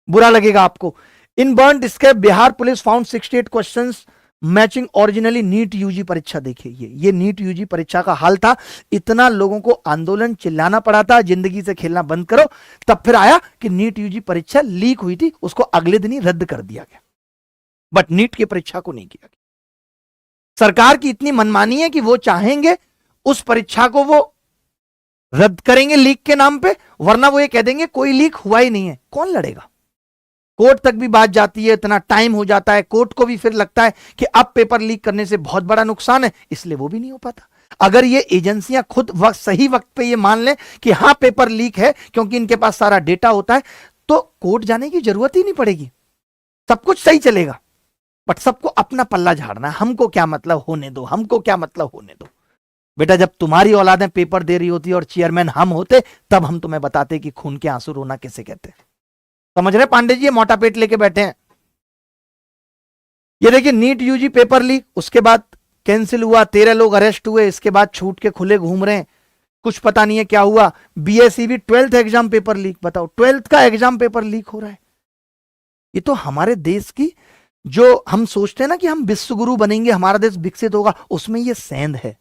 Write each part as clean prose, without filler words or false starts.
बुरा लगेगा आपको। In burn scape Bihar police found 68 questions matching originally NEET UG परीक्षा। देखिए ये नीट यूजी परीक्षा का हाल था। इतना लोगों को आंदोलन चिल्लाना पड़ा था, जिंदगी से खेलना बंद करो, तब फिर आया कि नीट यूजी परीक्षा लीक हुई थी, उसको अगले दिन ही रद्द कर दिया गया, बट नीट की परीक्षा को नहीं किया गया। सरकार की इतनी मनमानी है कि वो चाहेंगे उस परीक्षा को वो रद्द करेंगे लीक के नाम पे, वरना वो ये कह देंगे कोई लीक हुआ ही नहीं है। कौन लड़ेगा? कोर्ट तक भी बात जाती है, इतना टाइम हो जाता है, कोर्ट को भी फिर लगता है कि अब पेपर लीक करने से बहुत बड़ा नुकसान है, इसलिए वो भी नहीं हो पाता। अगर ये एजेंसियां खुद सही वक्त पे ये मान लें कि हां पेपर लीक है, क्योंकि इनके पास सारा डेटा होता है, तो कोर्ट जाने की जरूरत ही नहीं पड़ेगी, सब कुछ सही चलेगा। बट सबको अपना पल्ला झाड़ना, हमको क्या मतलब, होने दो, हमको क्या मतलब, होने दो। बेटा जब तुम्हारी औलादें पेपर दे रही होती और चेयरमैन हम होते, तब हम तुम्हें बताते कि खून के आंसू रोना किसे कहते हैं। समझ रहे पांडे जी? ये मोटा पेट लेके बैठे हैं। ये देखिए नीट यूजी पेपर लीक, उसके बाद कैंसिल हुआ, 13 लोग अरेस्ट हुए, इसके बाद छूट के खुले घूम रहे हैं, कुछ पता नहीं है क्या हुआ। BSEB 12th exam paper leak. बताओ 12th का एग्जाम पेपर लीक हो रहा है। ये तो हमारे देश की, जो हम सोचते हैं ना कि हम विश्वगुरु बनेंगे, हमारा देश विकसित होगा, उसमें ये सेंध है।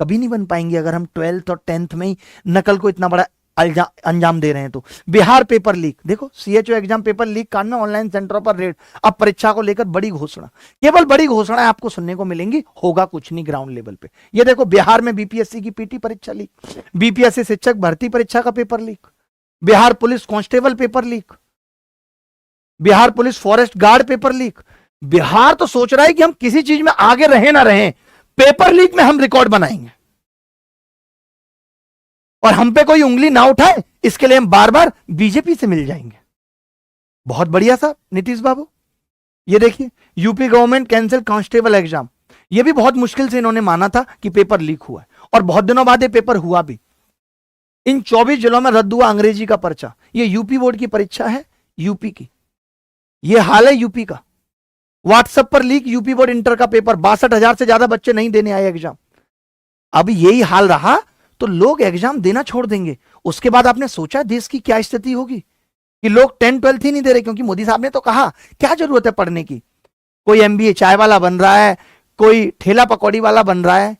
कभी नहीं बन पाएंगे अगर हम 12th और 10th में ही नकल को इतना बड़ा अंजाम दे रहे हैं तो। बिहार पेपर लीक, देखो सीएचओ एग्जाम पेपर लीक कांड में ऑनलाइन सेंटरों पर रेड। अब परीक्षा को लेकर बड़ी घोषणा, केवल बड़ी घोषणाएं आपको सुनने को मिलेंगी, होगा कुछ नहीं ग्राउंड लेवल पे। ये देखो बिहार में बीपीएससी की पीटी परीक्षा लीक, बीपीएससी शिक्षक भर्ती परीक्षा का paper leak, Bihar police constable paper leak, Bihar police forest guard paper leak. Bihar तो सोच रहा है कि हम किसी चीज में आगे रहे ना रहे, पेपर लीक में हम रिकॉर्ड बनाएंगे और हम पे कोई उंगली ना उठाए, इसके लिए हम बार बार बीजेपी से मिल जाएंगे। बहुत बढ़िया साहब नीतीश बाबू। ये देखिए UP government cancel constable exam. ये भी बहुत मुश्किल से इन्होंने माना था कि पेपर लीक हुआ है, और बहुत दिनों बाद ये पेपर हुआ भी। इन 24 जिलों में रद्द हुआ अंग्रेजी का पर्चा। ये यूपी बोर्ड की परीक्षा है, यूपी की। ये हाल है यूपी का। व्हाट्सएप पर लीक यूपी बोर्ड इंटर का पेपर, 62,000 से ज्यादा बच्चे नहीं देने आए एग्जाम। अब यही हाल रहा तो लोग एग्जाम देना छोड़ देंगे। उसके बाद आपने सोचा देश की क्या स्थिति होगी कि लोग 10th 12th ही नहीं दे रहे, क्योंकि मोदी साहब ने तो कहा क्या जरूरत है पढ़ने की। कोई एमबीए चाय वाला बन रहा है, कोई ठेला पकौड़ी वाला बन रहा है।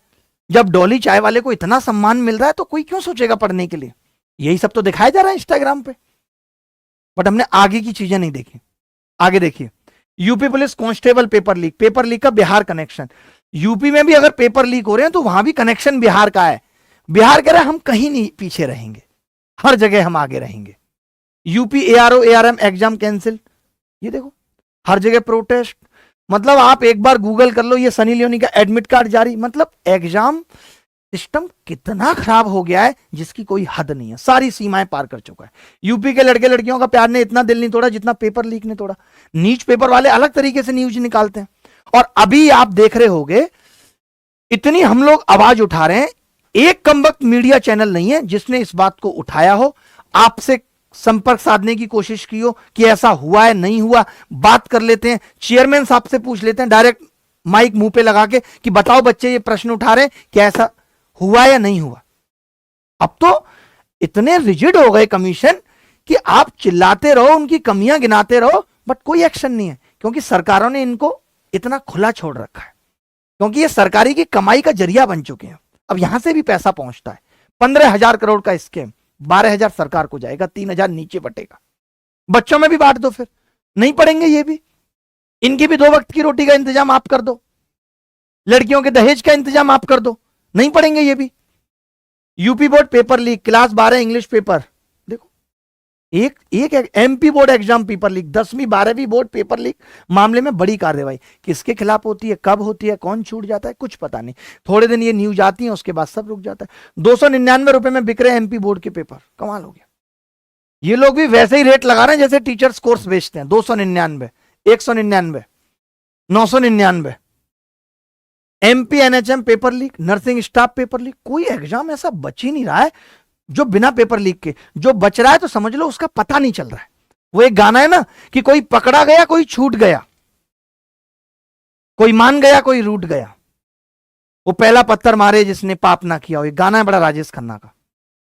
जब डॉली चाय वाले को इतना सम्मान मिल रहा है तो कोई क्यों सोचेगा पढ़ने के लिए। यही सब तो दिखाया जा रहा है इंस्टाग्राम पे, बट हमने आगे की चीजें नहीं देखी। आगे देखिए UP police constable paper leak. Paper leak का बिहार कनेक्शन। यूपी में भी अगर पेपर लीक हो रहे हैं तो वहां भी कनेक्शन बिहार का है। बिहार कह रहा है हम कहीं नहीं पीछे रहेंगे, हर जगह हम आगे रहेंगे। UP ARO ARM exam cancel. ये देखो हर जगह प्रोटेस्ट। मतलब आप एक बार गूगल कर लो, ये सनी लियोनी का एडमिट कार्ड जारी। मतलब एग्जाम सिस्टम कितना खराब हो गया है जिसकी कोई हद नहीं है, सारी सीमाएं पार कर चुका है। यूपी के लड़के लड़कियों का प्यार ने इतना दिल नहीं तोड़ा जितना पेपर लीक ने तोड़ा। नीच पेपर वाले अलग तरीके से न्यूज निकालते हैं, और अभी आप देख रहे होंगे इतनी हम लोग आवाज उठा रहे हैं, एक कमबख्त मीडिया चैनल नहीं है जिसने इस बात को उठाया हो, आपसे संपर्क साधने की कोशिश की हो कि ऐसा हुआ है नहीं हुआ। बात कर लेते हैं, चेयरमैन साहब से पूछ लेते हैं डायरेक्ट माइक मुंह पे लगा के कि बताओ बच्चे ये प्रश्न उठा रहे हैं कि ऐसा हुआ या नहीं हुआ। अब तो इतने रिजिड हो गए कमीशन कि आप चिल्लाते रहो, उनकी कमियां गिनाते रहो, बट कोई एक्शन नहीं है, क्योंकि सरकारों ने इनको इतना खुला छोड़ रखा है, क्योंकि ये सरकारी की कमाई का जरिया बन चुके हैं। अब यहां से भी पैसा पहुंचता है। 15,000 करोड़ का स्कीम, 12,000 सरकार को जाएगा, 3,000 नीचे बटेगा। बच्चों में भी बांट दो, फिर नहीं पढ़ेंगे ये भी, इनकी भी 2 वक्त की रोटी का इंतजाम आप कर दो, लड़कियों के दहेज का इंतजाम आप कर दो, नहीं पढ़ेंगे ये भी। UP board paper leak, class 12 English paper. देखो एक MP board exam paper leak, 10वीं 12वीं बोर्ड पेपर लीक मामले में बड़ी कार्रवाई। किसके खिलाफ होती है, कब होती है, कौन छूट जाता है, कुछ पता नहीं। थोड़े दिन ये न्यूज आती है, उसके बाद सब रुक जाता है। 299 रुपए में बिक रहे हैं एमपी बोर्ड के पेपर, कमाल हो गया। ये लोग भी वैसे ही रेट लगा रहे हैं जैसे टीचर्स कोर्स बेचते हैं। 299, 199, 999। MP NHM paper leak, nursing staff paper leak. कोई एग्जाम ऐसा बच ही नहीं रहा है जो बिना पेपर लीक के, जो बच रहा है तो समझ लो उसका पता नहीं चल रहा है। वो एक गाना है ना कि कोई पकड़ा गया कोई छूट गया, कोई मान गया कोई रूठ गया, वो पहला पत्थर मारे जिसने पाप ना किया हो। एक गाना है बड़ा राजेश खन्ना का।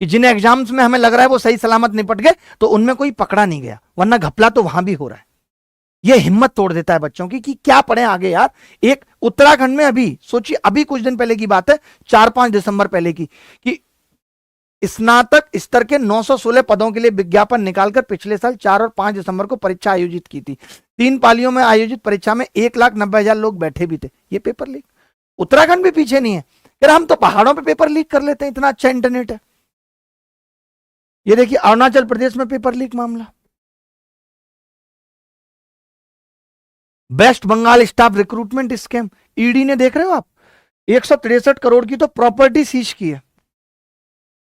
कि जिन एग्जाम्स में हमें लग रहा है वो सही सलामत निपट गए तो उनमें कोई पकड़ा नहीं गया, वरना घपला तो वहां भी हो रहा है। ये हिम्मत तोड़ देता है बच्चों की कि क्या पढ़े आगे यार। एक उत्तराखंड में अभी सोचिए, अभी कुछ दिन पहले की बात है, 4-5 दिसंबर पहले की, कि स्नातक स्तर के 916 पदों के लिए विज्ञापन निकालकर पिछले साल 4 और 5 दिसंबर को परीक्षा आयोजित की थी। 3 पालियों में आयोजित परीक्षा में 1,90,000 लोग बैठे भी थे। ये पेपर लीक, उत्तराखंड भी पीछे नहीं है यार, हम तो पहाड़ों पे पेपर लीक कर लेते हैं, इतना अच्छा इंटरनेट है। ये देखिए अरुणाचल प्रदेश में पेपर लीक मामला, West Bengal staff recruitment scam, ED ने, देख रहे हो आप, 163 करोड़ की तो प्रॉपर्टी सीज की है।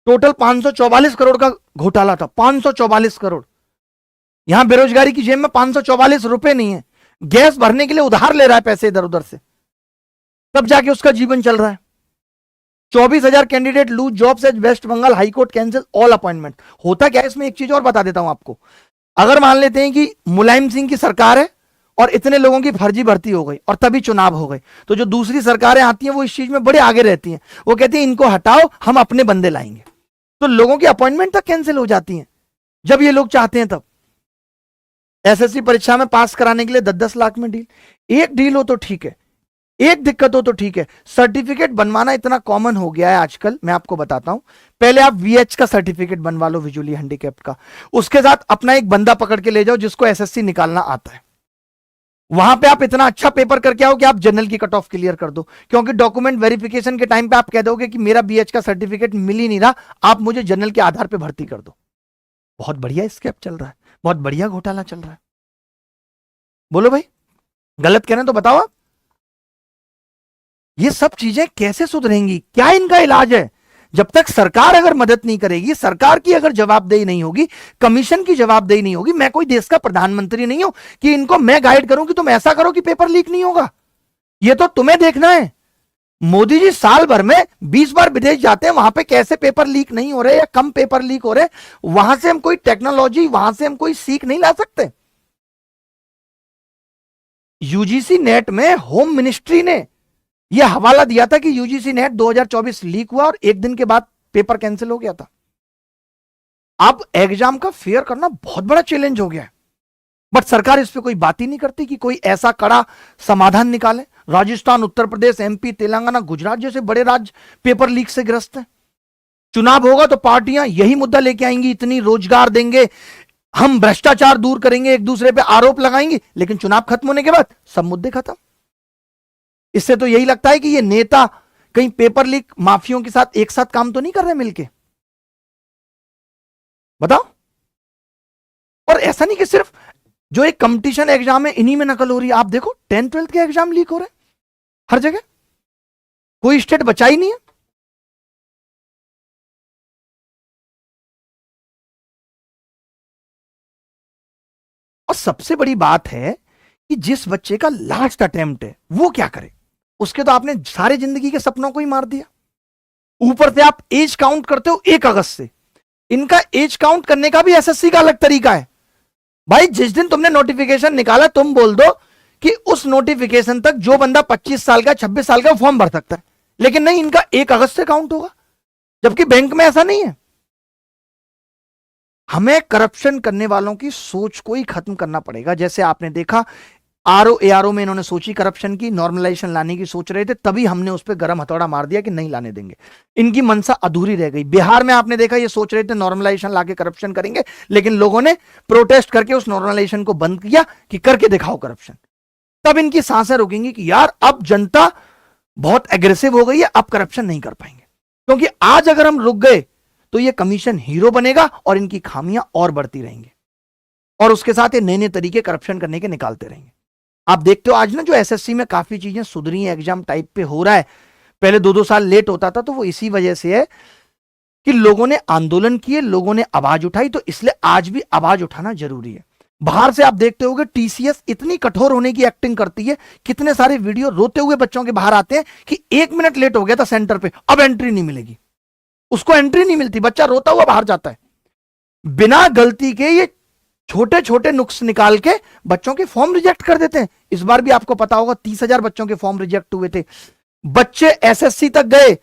टोटल 544 करोड़ का घोटाला था, 544 करोड़। यहां बेरोजगारी की जेब में 544 रुपए नहीं है, गैस भरने के लिए उधार ले रहा है पैसे इधर उधर से, तब जाके उसका जीवन चल रहा है। 24,000 candidate lose jobs as West Bengal high court cancel all appointment. होता क्या है इसमें, एक चीज और बता देता हूं आपको। अगर मान लेते हैं कि मुलायम सिंह की सरकार है और इतने लोगों की फर्जी भर्ती हो गई और तभी चुनाव हो गए, तो जो दूसरी सरकारें आती हैं वो इस चीज में बड़े आगे रहती हैं, वो कहती हैं इनको हटाओ, हम अपने बंदे लाएंगे। तो लोगों की अपॉइंटमेंट तक कैंसिल हो जाती हैं जब ये लोग चाहते हैं तब। एसएससी परीक्षा में पास कराने के लिए 10-10 लाख में डील। एक डील हो तो ठीक है, एक दिक्कत हो तो ठीक है, सर्टिफिकेट बनवाना इतना कॉमन हो गया है आजकल। मैं आपको बताता हूं, पहले आप वीएच का सर्टिफिकेट बनवा लो, विजुअली हैंडीकैप्ड का, उसके साथ अपना एक बंदा पकड़ के ले जाओ जिसको एसएससी निकालना आता है। वहां पे आप इतना अच्छा पेपर करके आओ कि आप जनरल की कट ऑफ क्लियर कर दो, क्योंकि डॉक्यूमेंट वेरिफिकेशन के टाइम पे आप कह दोगे कि मेरा बीएच का सर्टिफिकेट मिल ही नहीं रहा, आप मुझे जनरल के आधार पे भर्ती कर दो। बहुत बढ़िया स्कैम चल रहा है, बहुत बढ़िया घोटाला चल रहा है। बोलो भाई, गलत कह रहे हैं तो बताओ आप। ये सब चीजें कैसे सुधरेंगी, क्या इनका इलाज है? जब तक सरकार अगर मदद नहीं करेगी, सरकार की अगर जवाबदेही नहीं होगी, कमीशन की जवाबदेही नहीं होगी, मैं कोई देश का प्रधानमंत्री नहीं हूं कि इनको मैं गाइड करूं कि तुम ऐसा करो कि पेपर लीक नहीं होगा। ये तो तुम्हें देखना है। मोदी जी साल भर में 20 बार विदेश जाते हैं, वहां पे कैसे पेपर लीक नहीं हो रहे या कम पेपर लीक हो रहे, वहां से हम कोई टेक्नोलॉजी, वहां से हम कोई सीख नहीं ला सकते। यूजीसी नेट में होम मिनिस्ट्री ने यह हवाला दिया था कि यूजीसी नेट 2024 लीक हुआ और एक दिन के बाद पेपर कैंसिल हो गया था। अब एग्जाम का फेयर करना बहुत बड़ा चैलेंज हो गया है, बट सरकार इस पे कोई बात ही नहीं करती कि कोई ऐसा कड़ा समाधान निकाले। राजस्थान, उत्तर प्रदेश, एमपी, तेलंगाना, गुजरात जैसे बड़े राज्य पेपर लीक से ग्रस्त हैं। चुनाव होगा तो पार्टियां यही मुद्दा लेके आएंगी, इतनी रोजगार देंगे, हम भ्रष्टाचार दूर करेंगे, एक दूसरे पे आरोप लगाएंगे, लेकिन चुनाव खत्म होने के बाद सब मुद्दे खत्म। इससे तो यही लगता है कि ये नेता कहीं पेपर लीक माफियों के साथ एक साथ काम तो नहीं कर रहे मिलके, बताओ। और ऐसा नहीं कि सिर्फ जो एक कंपटीशन एग्जाम है इन्हीं में नकल हो रही है, आप देखो 10th-12th के एग्जाम लीक हो रहे हैं हर जगह, कोई स्टेट बचा ही नहीं है। और सबसे बड़ी बात है कि जिस बच्चे का लास्ट अटेम्प्ट है वो क्या करे, उसके तो आपने सारे जिंदगी के सपनों को ही मार दिया। ऊपर से आप एज काउंट करते हो 1 अगस्त से, इनका एज काउंट करने का भी एसएससी का अलग तरीका है। भाई जिस दिन तुमने नोटिफिकेशन निकाला तुम बोल दो कि उस नोटिफिकेशन तक जो बंदा 25 साल का, 26 साल का फॉर्म भर सकता है, लेकिन नहीं, इनका 1 अगस्त से काउंट होगा, जबकि बैंक में ऐसा नहीं है। हमें करप्शन करने वालों की सोच को ही खत्म करना पड़ेगा। जैसे आपने देखा एआरओ में इन्होंने सोची करप्शन की, नॉर्मलाइजेशन लाने की सोच रहे थे, तभी हमने उस पर गर्म हथौड़ा मार दिया कि नहीं लाने देंगे। इनकी मंशा अधूरी रह गई। बिहार में आपने देखा ये सोच रहे थे नॉर्मलाइजेशन लाके करप्शन करेंगे, लेकिन लोगों ने प्रोटेस्ट करके उस नॉर्मलाइजेशन को बंद किया कि करके दिखाओ करप्शन। तब इनकी सांसें रुकेंगी कि यार अब जनता बहुत एग्रेसिव हो गई है, अब करप्शन नहीं कर पाएंगे। क्योंकि आज अगर हम रुक गए तो ये कमीशन हीरो बनेगा और इनकी खामियां और बढ़ती रहेंगी, और उसके साथ ये नए नए तरीके करप्शन करने के निकालते रहेंगे। आप देखते हो आज ना जो एसएससी में काफी चीजें सुधरी हैं, एग्जाम टाइप पे हो रहा है, पहले 2-2 साल लेट होता था, तो वो इसी वजह से है कि लोगों ने आंदोलन किए, लोगों ने आवाज उठाई, तो इसलिए आज भी आवाज उठाना जरूरी है। बाहर से आप देखते होंगे टीसीएस इतनी कठोर होने की एक्टिंग करती है, कितने सारे वीडियो रोते हुए बच्चों के बाहर आते हैं कि 1 मिनट लेट हो गया था सेंटर पे, अब एंट्री नहीं मिलेगी, उसको एंट्री नहीं मिलती, बच्चा रोता हुआ बाहर जाता है। बिना गलती के ये छोटे छोटे नुक्स निकाल के बच्चों के फॉर्म रिजेक्ट कर देते हैं। इस बार भी आपको पता होगा 30,000 बच्चों के फॉर्म रिजेक्ट हुए थे। बच्चे एसएससी तक गए,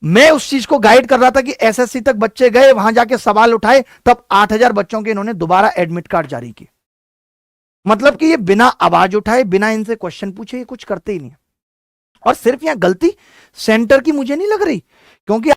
मैं उस चीज को गाइड कर रहा था कि एसएससी तक बच्चे गए, वहां जाके सवाल उठाए, तब 8,000 बच्चों के इन्होंने दोबारा एडमिट कार्ड जारी किए। मतलब कि ये बिना आवाज उठाए, बिना इनसे क्वेश्चन पूछे ये कुछ करते ही नहीं। और सिर्फ यहां गलती सेंटर की मुझे नहीं लग रही, क्योंकि